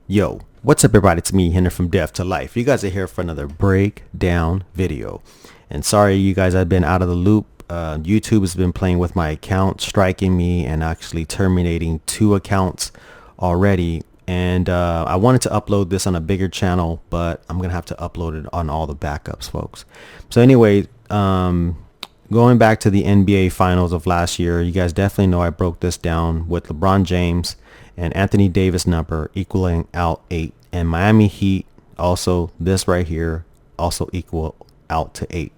Yo, what's up everybody? It's me, Henry from Death to Life. You guys are here for another breakdown video. And sorry you guys, I've been out of the loop. YouTube has been playing with my account, striking me and actually terminating 2 accounts already. And I wanted to upload this on a bigger channel, but I'm going to have to upload it on all the backups, folks. So anyway, going back to the NBA finals of last year, you guys definitely know I broke this down with LeBron James and Anthony Davis number equaling out 8, and Miami Heat also, this right here, also equal out to 8.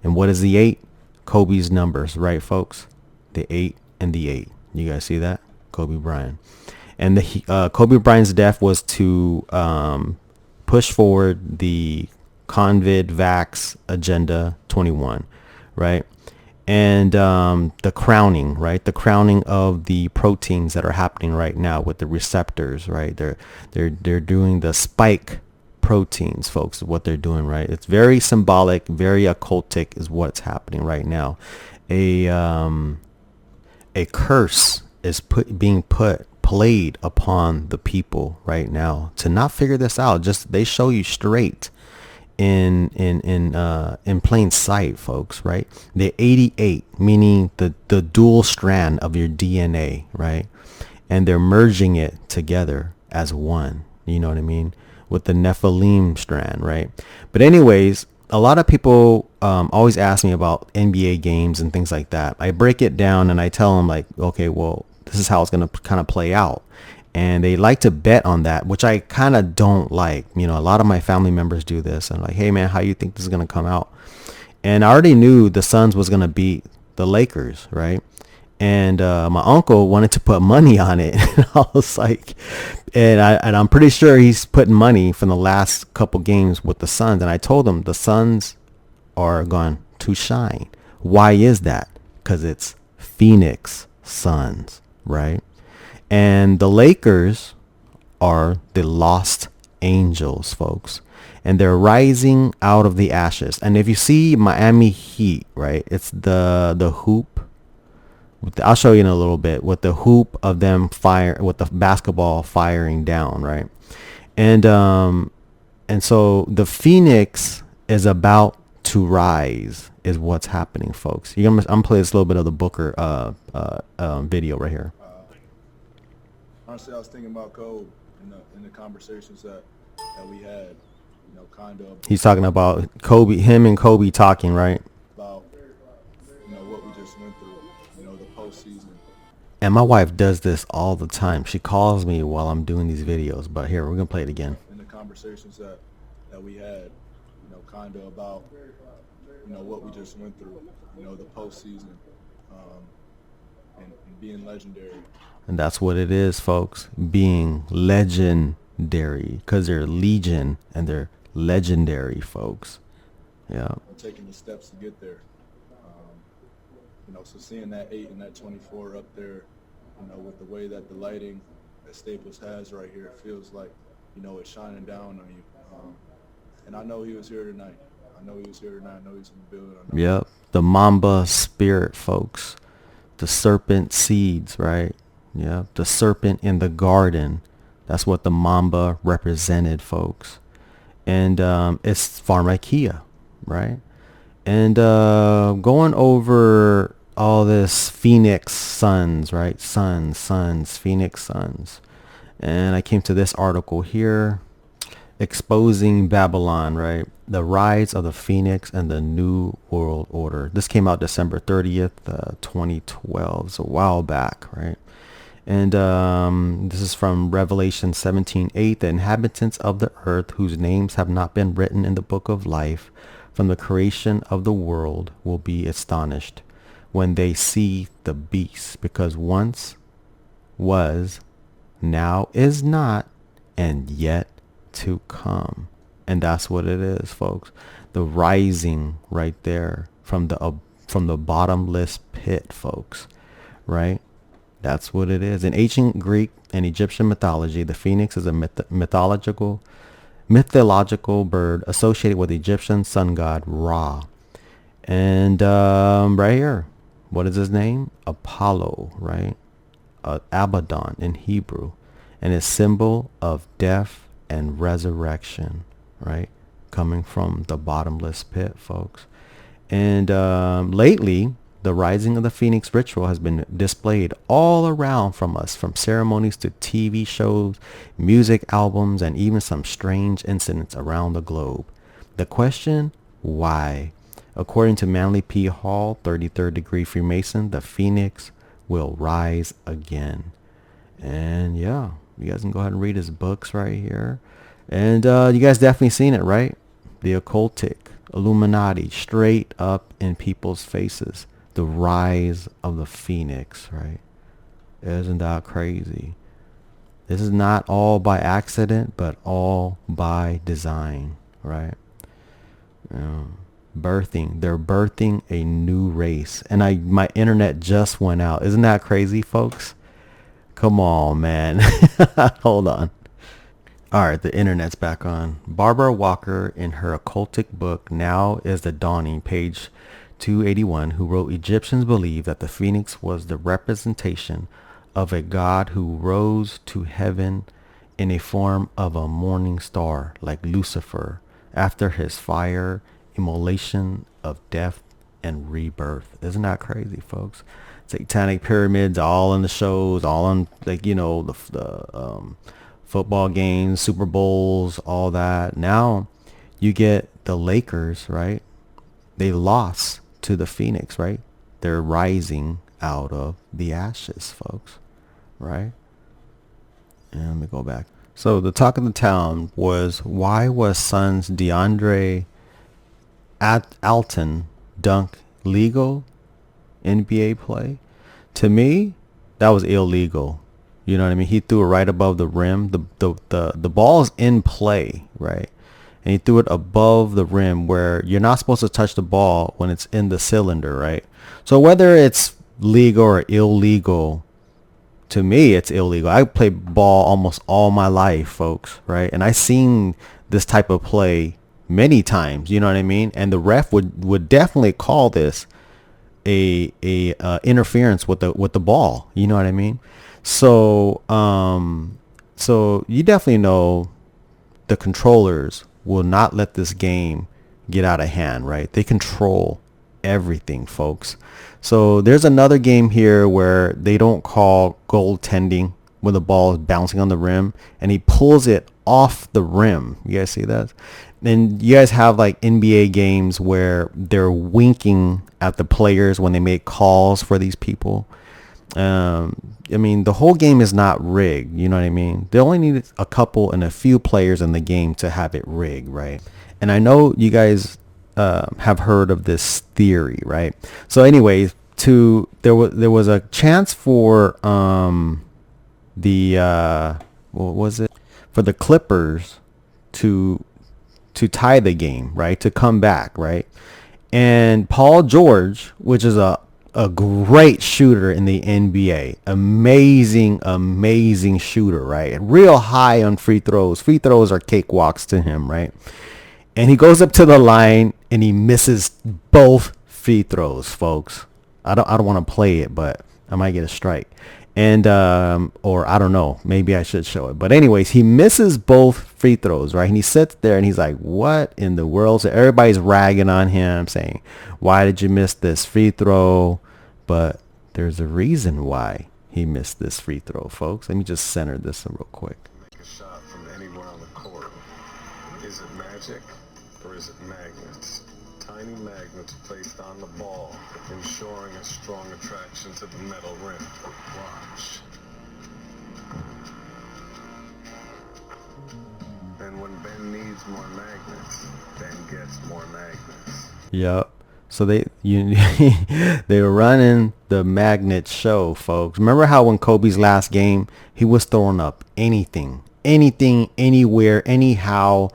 And what is the 8? Kobe's numbers, right folks? The 8 and the 8. You guys see that? Kobe Bryant. And the Kobe Bryant's death was to push forward the COVID vax agenda 21, right? And the crowning, right? The crowning of the proteins that are happening right now with the receptors, right? They're doing the spike proteins, folks, is what they're doing, right? It's very symbolic, very occultic is what's happening right now. A curse is being played upon the people right now to not figure this out. Just they show you straight in plain sight, folks, right? The 88, meaning the dual strand of your DNA, right? And they're merging it together as one, you know what I mean, with the Nephilim strand, right? But anyways, a lot of people always ask me about NBA games and things like that. I break it down and I tell them like, okay, well, this is how it's going to kind of play out. And they like to bet on that, which I kind of don't like. You know, a lot of my family members do this. And like, hey, man, how you think this is going to come out? And I already knew the Suns was going to beat the Lakers, right? And my uncle wanted to put money on it. And I was like, and I'm pretty sure he's putting money from the last couple games with the Suns. And I told him the Suns are going to shine. Why is that? Because it's Phoenix Suns, right? And the Lakers are the lost angels, folks. And they're rising out of the ashes. And if you see Miami Heat, right, it's the hoop. I'll show you in a little bit with the hoop of them fire with the basketball firing down, right? And so the Phoenix is about to rise is what's happening, folks. I'm gonna play this little bit of the Booker video right here. Honestly, I was thinking about Kobe in the conversations that we had, kind of He's talking about Kobe, him and Kobe talking, right? about, what we just went through, the postseason. And my wife does this all the time. She calls me while I'm doing these videos. But here, we're going to play it again. In the conversations that we had, kind of about, what we just went through, the postseason, and being legendary. And that's what it is, folks. Being legendary. Because they're legion and they're legendary, folks. Yeah. Taking the steps to get there. So seeing that 8 and that 24 up there, with the way that the lighting that Staples has right here, it feels like, it's shining down on you. And I know he was here tonight. I know he's in the building. Yep. The Mamba spirit, folks. The serpent seeds, right? Yeah. The serpent in the garden. That's what the Mamba represented, folks. And it's Pharmakia, right? And going over all this Phoenix Suns, right? Suns, Phoenix Suns. And I came to this article here, Exposing Babylon, right? The Rise of the Phoenix and the New World Order. This came out December 30th, 2012. It's a while back, right? And this is from Revelation 17:8. The inhabitants of the earth whose names have not been written in the book of life from the creation of the world will be astonished when they see the beast, because once was, now is not, and yet to come. And that's what it is, folks. The rising right there from the bottomless pit, folks, right? That's what it is. In ancient Greek and Egyptian mythology, the phoenix is a mythological bird associated with the Egyptian sun god Ra. And right here, what is his name? Apollo, right? Abaddon in Hebrew. and a symbol of death and resurrection, right? Coming from the bottomless pit, folks. And lately, the Rising of the Phoenix ritual has been displayed all around from us, from ceremonies to TV shows, music albums, and even some strange incidents around the globe. The question, why? According to Manly P. Hall, 33rd degree Freemason, the Phoenix will rise again. And yeah, you guys can go ahead and read his books right here. And you guys definitely seen it, right? The occultic, Illuminati, straight up in people's faces. The rise of the Phoenix, right? Isn't that crazy? This is not all by accident, but all by design, right? They're birthing a new race. And my internet just went out. Isn't that crazy, folks? Come on, man. Hold on. All right, the internet's back on. Barbara Walker, in her occultic book, Now is the Dawning, page 281, who wrote, Egyptians believed that the phoenix was the representation of a god who rose to heaven in a form of a morning star, like Lucifer, after his fire immolation of death and rebirth. Isn't that crazy, folks? Satanic pyramids, all in the shows, all on, like, you know, the football games, Super Bowls, all that. Now you get the Lakers, right? They lost to the Phoenix, right? They're rising out of the ashes, folks, right? And let me go back. So the talk of the town was, why was Suns DeAndre Alton dunk legal NBA play? To me, that was illegal. You know what I mean? He threw it right above the rim. The ball's in play, right? And he threw it above the rim, where you're not supposed to touch the ball when it's in the cylinder, right? So whether it's legal or illegal, to me, it's illegal. I played ball almost all my life, folks, right? And I seen this type of play many times, you know what I mean? And the ref would definitely call this a interference with the ball, you know what I mean? So so you definitely know the controllers will not let this game get out of hand, right? They control everything, folks. So there's another game here where they don't call goaltending when the ball is bouncing on the rim and he pulls it off the rim. You guys see that? And you guys have like NBA games where they're winking at the players when they make calls for these people. I mean, the whole game is not rigged. You know what I mean? They only need a couple and a few players in the game to have it rigged, right? And I know you guys have heard of this theory, right? So anyways, there was a chance for what was it? For the Clippers to tie the game, right? To come back, right? And Paul George, which is a great shooter in the NBA, amazing shooter, right? Real high on free throws. Free throws are cakewalks to him, right? And he goes up to the line and he misses both free throws, folks. I don't want to play it, but I might get a strike. And or I don't know, maybe I should show it. But anyways, he misses both free throws, right? And he sits there and he's like, what in the world? So everybody's ragging on him, saying, why did you miss this free throw? But there's a reason why he missed this free throw, folks. Let me just center this real quick. Make a shot from anywhere on the court. Is it magic or is it magnets? Tiny magnets placed on the ball, ensuring a strong attraction to the metal rim. Watch. And when Ben needs more magnets, Ben gets more magnets. Yep. So they were running the magnet show, folks. Remember how when Kobe's last game, he was throwing up anything, anywhere, anyhow,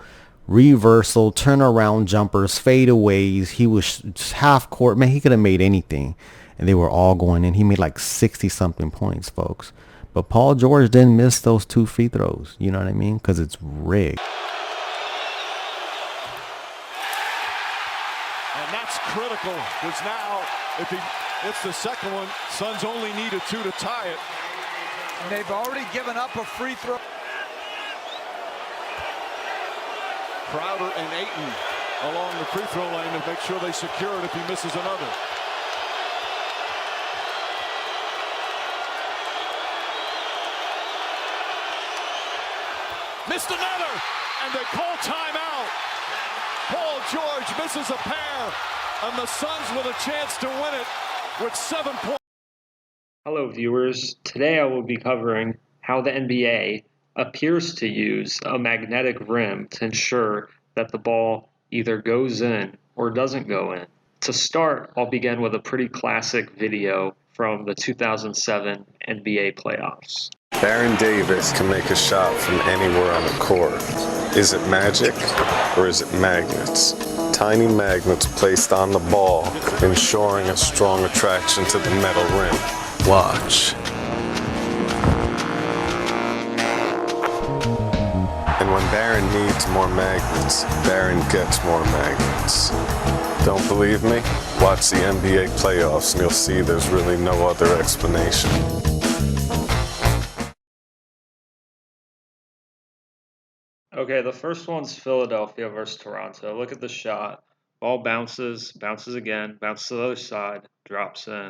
reversal, turnaround jumpers, fadeaways. He was half court. Man, he could have made anything. And they were all going in. He made like 60-something points, folks. But Paul George didn't miss those 2 free throws. You know what I mean? Because it's rigged. And that's critical, because now if it's the second one, Suns only needed 2 to tie it. And they've already given up a free throw. Crowder and Ayton along the free throw lane to make sure they secure it if he misses another. Missed another, and they call timeout. Paul George misses a pair, and the Suns with a chance to win it with 7 points. Hello viewers, today I will be covering how the NBA appears to use a magnetic rim to ensure that the ball either goes in or doesn't go in. To start, I'll begin with a pretty classic video from the 2007 NBA playoffs. Baron Davis can make a shot from anywhere on the court. Is it magic or is it magnets? Tiny magnets placed on the ball, ensuring a strong attraction to the metal rim. Watch. And when Baron needs more magnets, Baron gets more magnets. Don't believe me? Watch the NBA playoffs and you'll see there's really no other explanation. Okay, the first one's Philadelphia versus Toronto. Look at the shot. Ball bounces, bounces again, bounces to the other side, drops in.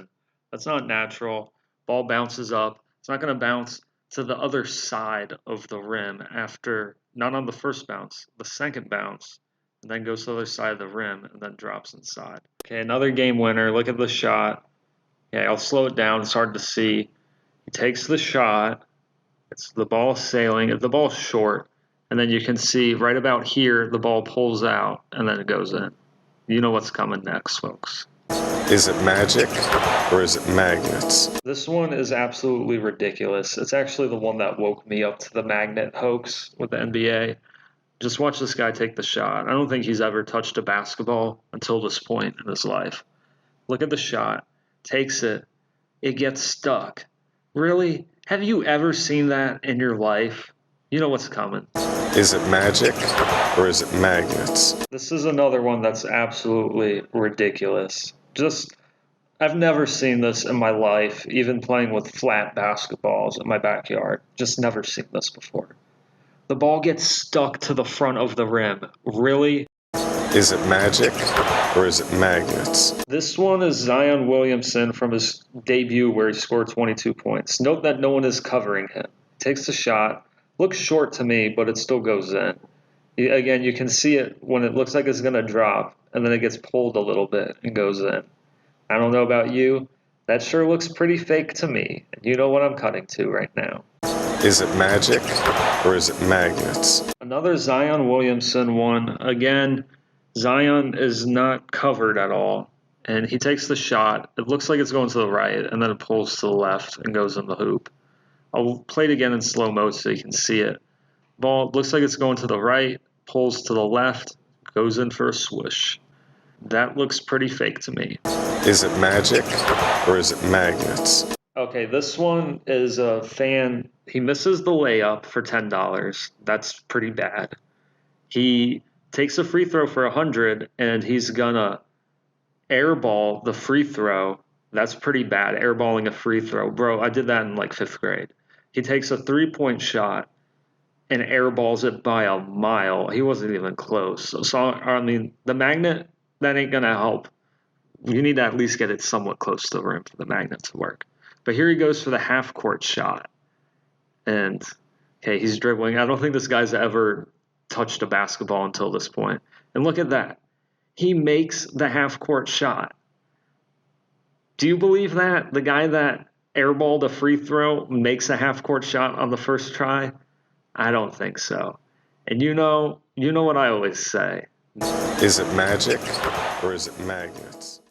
That's not natural. Ball bounces up. It's not going to bounce to the other side of the rim after, not on the first bounce, the second bounce, and then goes to the other side of the rim and then drops inside. Okay, another game winner. Look at the shot. Yeah, I'll slow it down. It's hard to see. He takes the shot. It's the ball sailing. The ball's short. And then you can see right about here, the ball pulls out and then it goes in. You know what's coming next, folks. Is it magic or is it magnets? This one is absolutely ridiculous. It's actually the one that woke me up to the magnet hoax with the NBA. Just watch this guy take the shot. I don't think he's ever touched a basketball until this point in his life. Look at the shot. Takes it. It gets stuck. Really? Have you ever seen that in your life? You know what's coming. Is it magic or is it magnets? This is another one that's absolutely ridiculous. I've never seen this in my life, even playing with flat basketballs in my backyard. Just never seen this before. The ball gets stuck to the front of the rim. Really? Is it magic or is it magnets? This one is Zion Williamson from his debut where he scored 22 points. Note that no one is covering him. Takes the shot. Looks short to me, but it still goes in. Again, you can see it when it looks like it's going to drop, and then it gets pulled a little bit and goes in. I don't know about you. That sure looks pretty fake to me, and you know what I'm cutting to right now. Is it magic or is it magnets? Another Zion Williamson one. Again, Zion is not covered at all, and he takes the shot. It looks like it's going to the right, and then it pulls to the left and goes in the hoop. I'll play it again in slow-mo so you can see it. Ball looks like it's going to the right, pulls to the left, goes in for a swoosh. That looks pretty fake to me. Is it magic or is it magnets? Okay, this one is a fan. He misses the layup for $10. That's pretty bad. He takes a free throw for 100, and he's gonna airball the free throw. That's pretty bad, airballing a free throw. Bro, I did that in like 5th grade. He takes a 3-point shot and airballs it by a mile. He wasn't even close. So, I mean, the magnet, that ain't going to help. You need to at least get it somewhat close to the rim for the magnet to work. But here he goes for the half-court shot. And, okay, he's dribbling. I don't think this guy's ever touched a basketball until this point. And look at that. He makes the half-court shot. Do you believe that? The guy that airballed a free throw makes a half-court shot on the first try? I don't think so. And you know what I always say. Is it magic or is it magnets?